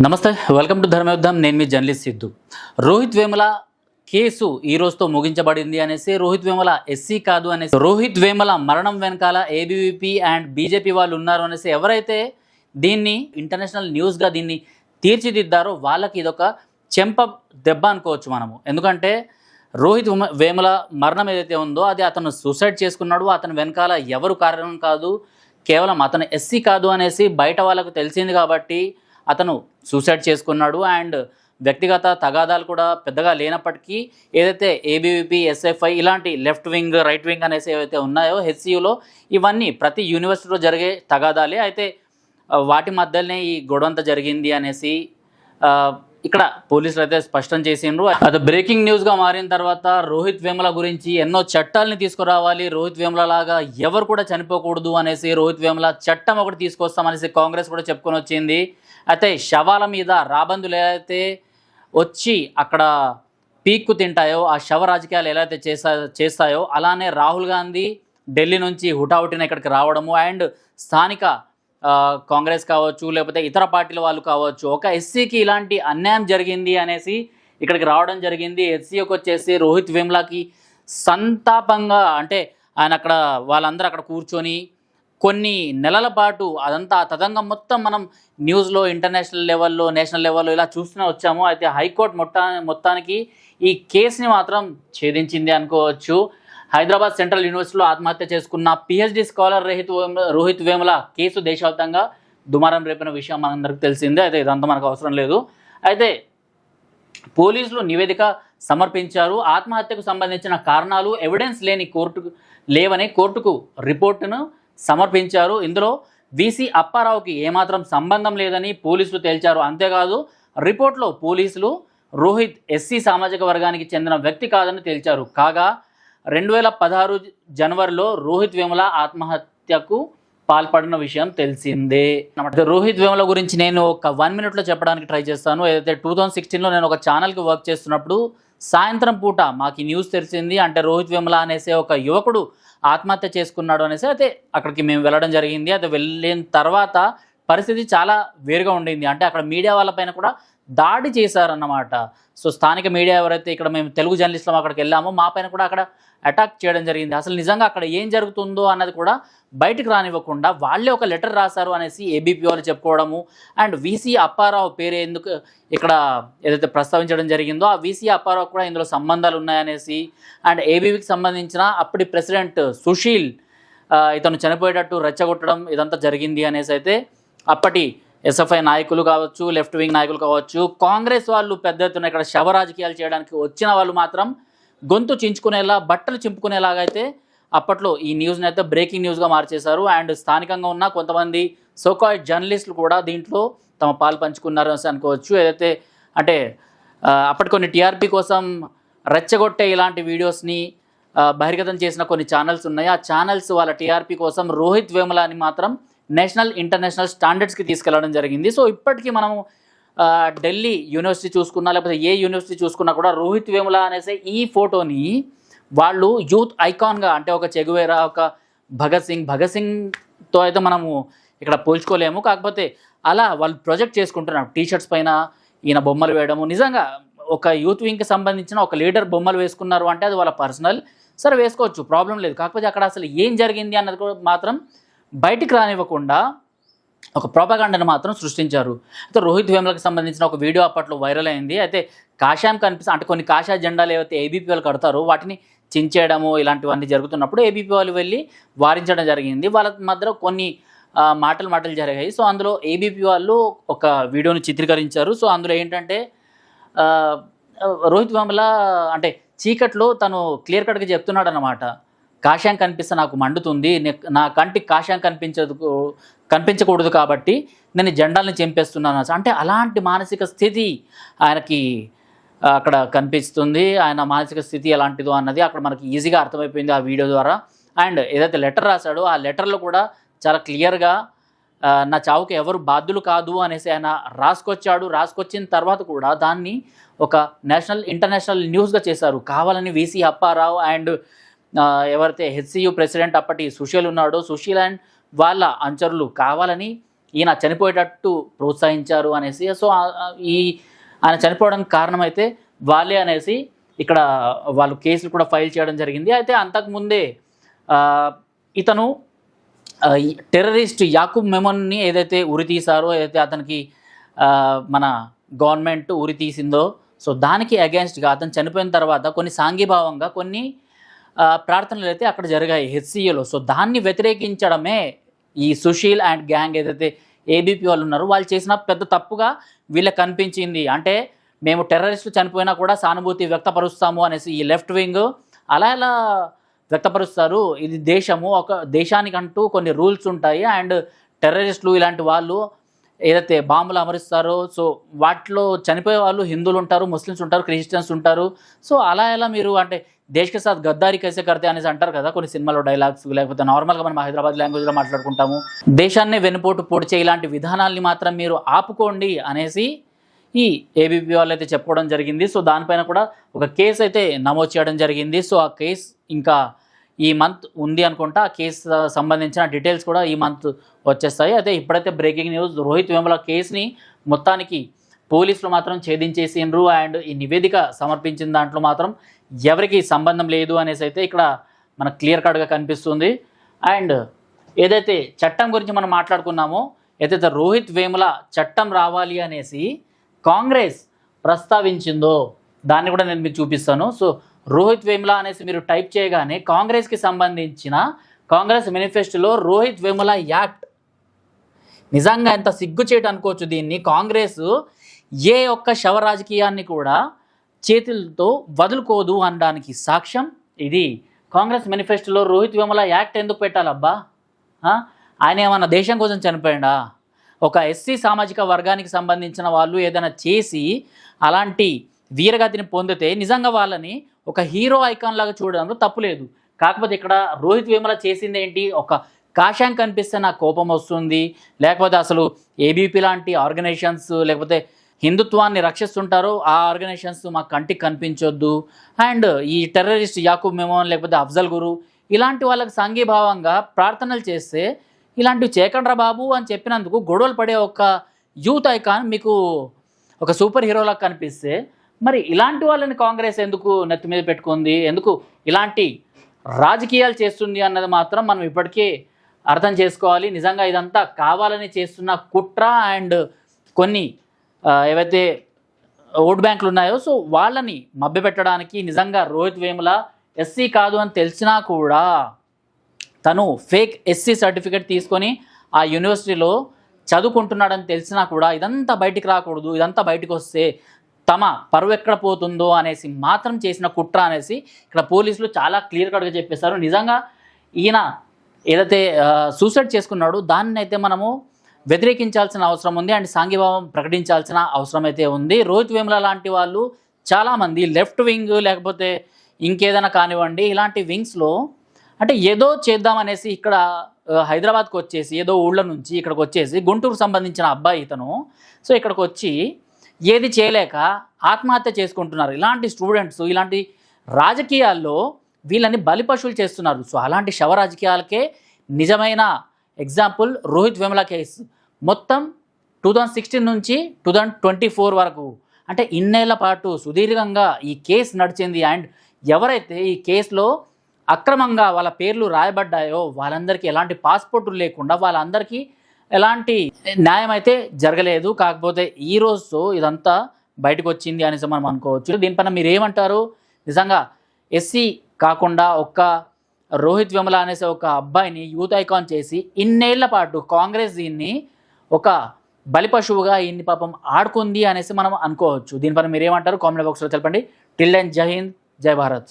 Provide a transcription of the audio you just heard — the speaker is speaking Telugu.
నమస్తే, వెల్కమ్ టు ధర్మయుద్ధం. నేను మీ జర్నలిస్ట్ సిద్ధు. రోహిత్ వేముల కేసు ఈ రోజుతో ముగించబడింది అనేసి, రోహిత్ వేముల ఎస్సీ కాదు అనేసి, రోహిత్ వేముల మరణం వెనకాల ఏబీవీపీ అండ్ బీజేపీ వాళ్ళు ఉన్నారు అనేసి ఎవరైతే దీన్ని ఇంటర్నేషనల్ న్యూస్గా దీన్ని తీర్చిదిద్దారో వాళ్ళకి ఇదొక చెంప దెబ్బ అనుకోవచ్చు మనము. ఎందుకంటే రోహిత్ వేముల మరణం ఏదైతే ఉందో అది అతను సూసైడ్ చేసుకున్నాడు. అతని వెనకాల ఎవరు కారణం కాదు, కేవలం అతను ఎస్సీ కాదు అనేసి బయట వాళ్ళకు తెలిసింది కాబట్టి అతను సూసైడ్ చేసుకున్నాడు. అండ్ వ్యక్తిగత తగాదాలు కూడా పెద్దగా లేనప్పటికీ ఏదైతే ఏబీవీపీ, ఎస్ఎఫ్ఐ ఇలాంటి లెఫ్ట్ వింగ్, రైట్ వింగ్ అనేసి ఏవైతే ఉన్నాయో హెచ్సియులో, ఇవన్నీ ప్రతి యూనివర్సిటీలో జరిగే తగాదాలే. అయితే వాటి మధ్యలోనే ఈ గొడవంతా జరిగింది అనేసి ఇక్కడ పోలీసులు అయితే స్పష్టం చేసిండ్రు. అది బ్రేకింగ్ న్యూస్గా మారిన తర్వాత రోహిత్ వేముల గురించి ఎన్నో చట్టాలని తీసుకురావాలి, రోహిత్ వేముల లాగా ఎవరు కూడా చనిపోకూడదు అనేసి రోహిత్ వేముల చట్టం ఒకటి తీసుకొస్తామనేసి కాంగ్రెస్ కూడా చెప్పుకొని వచ్చింది. అయితే శవాల మీద రాబందులు ఏదైతే వచ్చి అక్కడ పీక్కు తింటాయో, ఆ శవ రాజకీయాలు ఎలా అయితే చేస్తాయో అలానే రాహుల్ గాంధీ ఢిల్లీ నుంచి హుటాహుటిన ఇక్కడికి రావడము అండ్ స్థానిక కాంగ్రెస్ కావచ్చు లేకపోతే ఇతర పార్టీల వాళ్ళు కావచ్చు ఒక ఎస్సీకి ఇలాంటి అన్యాయం జరిగింది అనేసి ఇక్కడికి రావడం జరిగింది. ఎస్సీకి వచ్చేసి రోహిత్ వేములకి సంతాపంగా, అంటే ఆయన అక్కడ వాళ్ళందరూ అక్కడ కూర్చొని కొన్ని నెలల పాటు అదంతా తతంగం మొత్తం మనం న్యూస్లో, ఇంటర్నేషనల్ లెవెల్లో, నేషనల్ లెవెల్లో ఇలా చూస్తూనే వచ్చాము. అయితే హైకోర్టు మొత్తానికి ఈ కేసుని మాత్రం ఛేదించింది అనుకోవచ్చు. హైదరాబాద్ సెంట్రల్ యూనివర్సిటీలో ఆత్మహత్య చేసుకున్న PhD scholar Rohit Vemula case దేశవ్యాప్తంగా దుమారం రేపిన విషయం మనందరికీ తెలిసిందే. అయితే ఇదంతా మనకు అవసరం లేదు. అయితే పోలీసులు నివేదిక సమర్పించారు. ఆత్మహత్యకు సంబంధించిన కారణాలు ఎవిడెన్స్ లేవని కోర్టుకు రిపోర్టును సమర్పించారు. ఇందులో వీసీ అప్పారావుకి ఏమాత్రం సంబంధం లేదని పోలీసులు తేల్చారు. అంతేకాదు రిపోర్ట్లో పోలీసులు రోహిత్ ఎస్సీ సామాజిక వర్గానికి చెందిన వ్యక్తి కాదని తేల్చారు. కాగా 2016 జనవరిలో రోహిత్ వేముల ఆత్మహత్యకు పాల్పడిన విషయం తెలిసిందే. రోహిత్ వేముల గురించి నేను ఒక 1 minute చెప్పడానికి ట్రై చేస్తాను. ఏదైతే 2016లో నేను ఒక ఛానల్కి వర్క్ చేస్తున్నప్పుడు సాయంత్రం పూట మాకు ఈ న్యూస్ తెలిసింది. అంటే రోహిత్ వేముల అనేసి ఒక యువకుడు ఆత్మహత్య చేసుకున్నాడు అనేసి అయితే అక్కడికి మేము వెళ్ళడం జరిగింది. అయితే వెళ్ళిన తర్వాత పరిస్థితి చాలా వేరుగా ఉండింది. అంటే అక్కడ మీడియా వాళ్ళపైన కూడా దాడి చేశారన్నమాట. సో స్థానిక మీడియా ఎవరైతే ఇక్కడ మేము తెలుగు జర్నలిస్టులు అక్కడికి వెళ్ళామో మా పైన కూడా అక్కడ అటాక్ చేయడం జరిగింది. అసలు నిజంగా అక్కడ ఏం జరుగుతుందో అన్నది కూడా బయటకు రానివ్వకుండా వాళ్ళే ఒక లెటర్ రాశారు అనేసి ఏబీపీ వాళ్ళు చెప్పుకోవడము అండ్ వీసీ అప్పారావు పేరు ఎందుకు ఇక్కడ ఏదైతే ప్రస్తావించడం జరిగిందో ఆ వీసీ అప్పారావు కూడా ఇందులో సంబంధాలు ఉన్నాయనేసి అండ్ ఏబీపీకి సంబంధించిన అప్పటి ప్రెసిడెంట్ సుశీల్ ఇతను చనిపోయేటట్టు రెచ్చగొట్టడం ఇదంతా జరిగింది అనేసి అయితే అప్పటి ఎస్ఎఫ్ఐ నాయకులు కావచ్చు, లెఫ్ట్ వింగ్ నాయకులు కావచ్చు, కాంగ్రెస్ వాళ్ళు పెద్ద ఎత్తున ఇక్కడ శవ రాజకీయాలు చేయడానికి వచ్చిన వాళ్ళు మాత్రం గొంతు చించుకునేలా, బట్టలు చింపుకునేలాగా అయితే అప్పట్లో ఈ న్యూస్ని అయితే బ్రేకింగ్ న్యూస్గా మార్చేశారు. అండ్ స్థానికంగా ఉన్న కొంతమంది సోకాల్డ్ జర్నలిస్టులు కూడా దీంట్లో తమ పాలు పంచుకున్నారు అని అనుకోవచ్చు. ఏదైతే అంటే అప్పటి కొన్ని టీఆర్పీ కోసం రెచ్చగొట్టే ఇలాంటి వీడియోస్ని బహిర్గతం చేసిన కొన్ని ఛానల్స్ ఉన్నాయి. ఆ ఛానల్స్ వాళ్ళ టీఆర్పీ కోసం రోహిత్ వేములని మాత్రం నేషనల్, ఇంటర్నేషనల్ స్టాండర్డ్స్కి తీసుకెళ్లడం జరిగింది. సో ఇప్పటికీ మనము ఢిల్లీ యూనివర్సిటీ చూసుకున్నా లేకపోతే ఏ యూనివర్సిటీ చూసుకున్నా కూడా రోహిత్ వేముల అనేసి ఈ ఫోటోని వాళ్ళు యూత్ ఐకాన్గా, అంటే ఒక చెగువేరా, ఒక భగత్ సింగ్తో అయితే మనము ఇక్కడ పోల్చుకోలేము. కాకపోతే అలా వాళ్ళు ప్రొజెక్ట్ చేసుకుంటున్నారు. టీషర్ట్స్ పైన ఈయన బొమ్మలు వేయడము. నిజంగా ఒక యూత్ వింగ్కి సంబంధించిన ఒక లీడర్ బొమ్మలు వేసుకున్నారు అంటే అది వాళ్ళ పర్సనల్, సరే వేసుకోవచ్చు, ప్రాబ్లం లేదు. కాకపోతే అక్కడ అసలు ఏం జరిగింది అన్నది కూడా మాత్రం బయటికి రానివ్వకుండా ఒక ప్రోపగాండాను మాత్రం సృష్టించారు. అయితే రోహిత్ వేములకు సంబంధించిన ఒక వీడియో అప్పట్లో వైరల్ అయింది. అయితే కాషాయం అంటే కొన్ని కాషాయ జెండాలు ఏవైతే ఏబీపీ వాళ్ళు కడతారో వాటిని చించేయడము ఇలాంటివన్నీ జరుగుతున్నప్పుడు ఏబీపీ వాళ్ళు వెళ్ళి వారించడం జరిగింది. వాళ్ళ మధ్యలో కొన్ని మాటలు జరిగాయి. సో అందులో ఏబీపీ వాళ్ళు ఒక వీడియోని చిత్రీకరించారు. సో అందులో ఏంటంటే రోహిత్ వేముల అంటే చీకట్లో తను క్లియర్ కట్గా చెప్తున్నాడు అన్నమాట, కాషాయం కనిపిస్తే నాకు మండుతుంది, నా కంటికి కాషాయం కనిపించకూడదు కాబట్టి నేను జెండాలను చంపేస్తున్నాను. అంటే అలాంటి మానసిక స్థితి ఆయనకి అక్కడ కనిపిస్తుంది. ఆయన మానసిక స్థితి ఎలాంటిదో అన్నది అక్కడ మనకి ఈజీగా అర్థమైపోయింది ఆ వీడియో ద్వారా. అండ్ ఏదైతే లెటర్ రాశాడో ఆ లెటర్లో కూడా చాలా క్లియర్గా నా చావుకి ఎవరు బాధ్యులు కాదు అనేసి ఆయన రాసుకొచ్చిన తర్వాత కూడా దాన్ని ఒక నేషనల్, ఇంటర్నేషనల్ న్యూస్గా చేశారు. కావాలని వీసీ అప్పారావు అండ్ ఎవరైతే హెచ్సియు ప్రెసిడెంట్ అప్పటి సుశీల్ ఉన్నాడో, సుశీల్ అండ్ వాళ్ళ అనుచరులు కావాలని ఈయన చనిపోయేటట్టు ప్రోత్సహించారు అనేసి. సో ఈ ఆయన చనిపోవడానికి కారణం అయితే వాళ్ళే అనేసి ఇక్కడ వాళ్ళు కేసులు కూడా ఫైల్ చేయడం జరిగింది. అయితే అంతకుముందే ఇతను టెర్రరిస్ట్ యాకూబ్ మెమన్ని ఏదైతే ఉరి తీశారో, ఏదైతే అతనికి మన గవర్నమెంట్ ఉరి తీసిందో, సో దానికి అగేన్స్ట్గా అతను చనిపోయిన తర్వాత కొన్ని సాంఘీభావంగా కొన్ని ప్రార్థనలు అయితే అక్కడ జరిగాయి హెచ్సిఏలో. సో దాన్ని వ్యతిరేకించడమే ఈ సుశీల్ అండ్ గ్యాంగ్ ఏదైతే ఏబీపీ వాళ్ళు ఉన్నారో వాళ్ళు చేసిన పెద్ద తప్పుగా వీళ్ళకి కనిపించింది. అంటే మేము టెర్రరిస్టులు చనిపోయినా కూడా సానుభూతి వ్యక్తపరుస్తాము అనేసి ఈ లెఫ్ట్ వింగ్ అలా ఎలా వ్యక్తపరుస్తారు? ఇది దేశము, ఒక దేశానికంటూ కొన్ని రూల్స్ ఉంటాయి. అండ్ టెర్రరిస్టులు ఇలాంటి వాళ్ళు ఏదైతే బాంబులు అమరుస్తారో, సో వాటిలో చనిపోయే వాళ్ళు హిందువులు ఉంటారు, ముస్లిమ్స్ ఉంటారు, క్రిస్టియన్స్ ఉంటారు. సో అలా ఎలా మీరు అంటే దేశ్ కే సాత్ గద్దారీ కైసే కర్తే అనేసి అంటారు కదా కొన్ని సినిమాలో డైలాగ్స్, లేకపోతే నార్మల్గా మనం హైదరాబాద్ లాంగ్వేజ్లో మాట్లాడుకుంటాము. దేశాన్నే వెనుపోటు పొడిచే ఇలాంటి విధానాల్ని మాత్రం మీరు ఆపుకోండి అనేసి ఈ ఏబీపీ వాళ్ళు అయితే చెప్పుకోవడం జరిగింది. సో దానిపైన కూడా ఒక కేసు అయితే నమోదు చేయడం జరిగింది. సో ఆ కేసు ఇంకా ఈ మంత్ ఉంది అనుకుంటా. ఆ కేసు సంబంధించిన డీటెయిల్స్ కూడా ఈ మంత్ వచ్చేస్తాయి. అయితే ఇప్పుడైతే బ్రేకింగ్ న్యూస్, రోహిత్ వేముల కేసుని మొత్తానికి పోలీసులు మాత్రం ఛేదించేసిండ్రు. అండ్ ఈ నివేదిక సమర్పించిన దాంట్లో మాత్రం ఎవరికి సంబంధం లేదు అనేసి అయితే ఇక్కడ మనకు క్లియర్ కట్గా కనిపిస్తుంది. అండ్ ఏదైతే చట్టం గురించి మనం మాట్లాడుకున్నామో, ఏదైతే రోహిత్ వేముల చట్టం రావాలి అనేసి కాంగ్రెస్ ప్రస్తావించిందో దాన్ని కూడా నేను మీకు చూపిస్తాను. సో రోహిత్ వేముల అనేసి మీరు టైప్ చేయగానే కాంగ్రెస్కి సంబంధించిన కాంగ్రెస్ మేనిఫెస్టోలో రోహిత్ వేముల యాక్ట్, నిజంగా ఎంత సిగ్గుచేటు అనుకోవచ్చు దీన్ని. కాంగ్రెస్ ఏ ఒక్క శవ రాజకీయాన్ని కూడా చేతులతో వదులుకోదు అనడానికి సాక్ష్యం ఇది. కాంగ్రెస్ మేనిఫెస్టోలో రోహిత్ వేముల యాక్ట్ ఎందుకు పెట్టాలబ్బా? ఆయన ఏమన్నా దేశం కోసం చనిపోయాడా? ఒక ఎస్సీ సామాజిక వర్గానికి సంబంధించిన వాళ్ళు ఏదైనా చేసి అలాంటి వీరగతిని పొందితే నిజంగా వాళ్ళని ఒక హీరో ఐకాన్ లాగా చూడడంలో తప్పులేదు. కాకపోతే ఇక్కడ రోహిత్ వేముల చేసింది ఏంటి? ఒక కాషాయం కనిపిస్తే నాకు కోపం వస్తుంది, లేకపోతే అసలు ఏబీపీ లాంటి ఆర్గనైజేషన్స్ లేకపోతే హిందుత్వాన్ని రక్షిస్తుంటారో ఆ ఆర్గనైజేషన్స్ మా కంటికి కనిపించొద్దు, అండ్ ఈ టెర్రరిస్ట్ యాకూబ్ మెమన్ లేకపోతే అఫ్జల్ గురు ఇలాంటి వాళ్ళకి సంఘీభావంగా ప్రార్థనలు చేస్తే ఇలాంటివి చేయకండ్రా బాబు అని చెప్పినందుకు గొడవలు పడే ఒక యూత్ ఐకాన్ మీకు ఒక సూపర్ హీరోలా కనిపిస్తే, మరి ఇలాంటి వాళ్ళని కాంగ్రెస్ ఎందుకు నెత్తి మీద పెట్టుకుంది, ఎందుకు ఇలాంటి రాజకీయాలు చేస్తుంది అన్నది మాత్రం మనం ఇప్పటికీ అర్థం చేసుకోవాలి. నిజంగా ఇదంతా కావాలని చేస్తున్న కుట్ర. అండ్ కొన్ని ఏవైతే ఓట్ బ్యాంకులు ఉన్నాయో సో వాళ్ళని మభ్యపెట్టడానికి నిజంగా రోహిత్ వేముల ఎస్సీ కాదు అని తెలిసినా కూడా తను ఫేక్ ఎస్సీ సర్టిఫికేట్ తీసుకొని ఆ యూనివర్సిటీలో చదువుకుంటున్నాడని తెలిసినా కూడా ఇదంతా బయటికి రాకూడదు, ఇదంతా బయటకు వస్తే తమ పరువు ఎక్కడ పోతుందో అనేసి మాత్రం చేసిన కుట్ర అనేసి ఇక్కడ పోలీసులు చాలా క్లియర్ కట్గా చెప్పేశారు. నిజంగా ఈయన ఏదైతే సూసైడ్ చేసుకున్నాడో దాన్ని అయితే మనము వ్యతిరేకించాల్సిన అవసరం ఉంది అండ్ సాంఘీభావం ప్రకటించాల్సిన అవసరం అయితే ఉంది. రోహిత్ వేముల లాంటి వాళ్ళు చాలామంది లెఫ్ట్ వింగ్ లేకపోతే ఇంకేదైనా కానివ్వండి ఇలాంటి వింగ్స్లో అంటే ఏదో చేద్దామనేసి ఇక్కడ హైదరాబాద్కి వచ్చేసి ఏదో ఊళ్ళ నుంచి ఇక్కడికి వచ్చేసి గుంటూరు సంబంధించిన అబ్బాయి ఇతను సో ఇక్కడికి వచ్చి ఏది చేయలేక ఆత్మహత్య చేసుకుంటున్నారు. ఇలాంటి స్టూడెంట్స్ ఇలాంటి రాజకీయాల్లో వీళ్ళని బలిపశువులు చేస్తున్నారు. సో అలాంటి శవ రాజకీయాలకే నిజమైన ఎగ్జాంపుల్ రోహిత్ వేముల కేసు. మొత్తం 2016 నుంచి 2024 వరకు అంటే ఇన్నేళ్ల పాటు సుదీర్ఘంగా ఈ కేసు నడిచింది. అండ్ ఎవరైతే ఈ కేసులో అక్రమంగా వాళ్ళ పేర్లు రాయబడ్డాయో వాళ్ళందరికీ ఎలాంటి పాస్పోర్టులు లేకుండా వాళ్ళందరికీ ఎలాంటి న్యాయం అయితే జరగలేదు. కాకపోతే ఈరోజు ఇదంతా బయటకు వచ్చింది అనేసి మనం అనుకోవచ్చు. దీనిపైన మీరు ఏమంటారు? నిజంగా ఎస్సీ కాకుండా ఒక్క రోహిత్ వేముల అనేసి ఒక అబ్బాయిని యూత్ ఐకాన్ చేసి ఇన్నేళ్ల పాటు కాంగ్రెస్ దీన్ని ఒక బలిపశువుగా ఇన్ని పాపం ఆడుకుంది అనేసి మనం అనుకోవచ్చు. దీనిపైన మీరు ఏమంటారు? కామెంట్ బాక్స్లో తెలపండి. టిల్ దెన్ జై హింద్, జై భారత్.